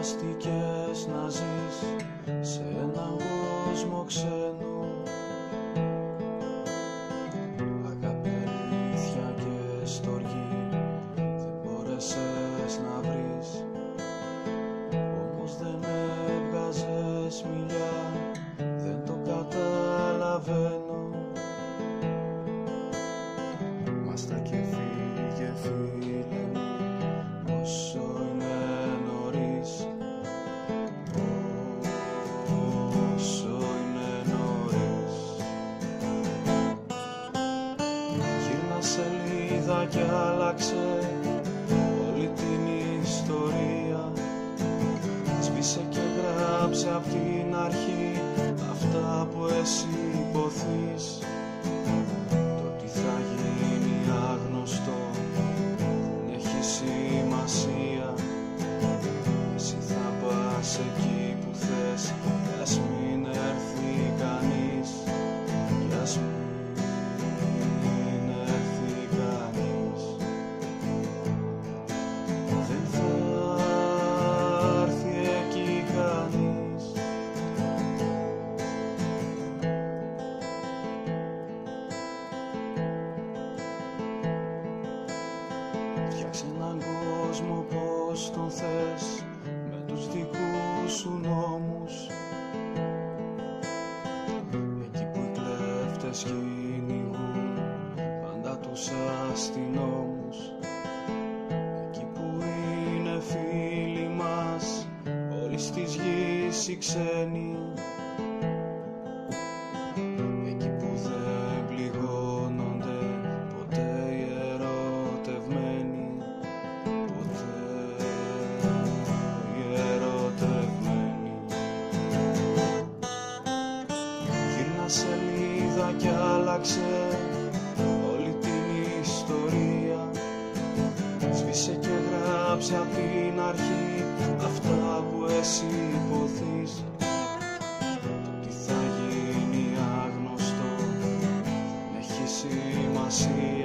Φανταστικές να ζεις σε έναν κόσμο ξένο. Αγάπη, αλήθεια και στοργή δεν μπόρεσες να βρεις. Όμως δεν έβγαζες μιλιά, δεν το καταλαβαίνω. Μάστα και φύγε φίλε μου, όσο είναι νωρίς. Όσο είναι νωρίς. Γύρνα σελίδα κι άλλαξε όλη την ιστορία. Σβήσε και γράψε απ' την αρχή αυτά που εσύ υποθείς. Το τι θα γίνει άγνωστο δεν έχει σημασία. Εσύ θα πας εκεί που θες κι ας μην έρθει κανείς. Κι ας μην έρθει κανείς. Δεν θα έρθει εκεί κανείς. Φτιάξε έναν κόσμο πως τον θες, με τους δικούς σου νόμους. Εκεί που οι κλέφτες κυνηγούν πάντα τους αστυνόμους. Εκεί που είναι φίλοι μας όλης της γης οι ξένοι. Εκεί που δεν πληγώνονται ποτέ οι ερωτευμένοι. Ποτέ οι ερωτευμένοι. Γύρνα σελίδα κι άλλαξε όλη την ιστορία. Σβήσε και γράψε απ' την αρχή αυτά που εσύ υποθείς. Το τι θα γίνει άγνωστο δεν έχει σημασία.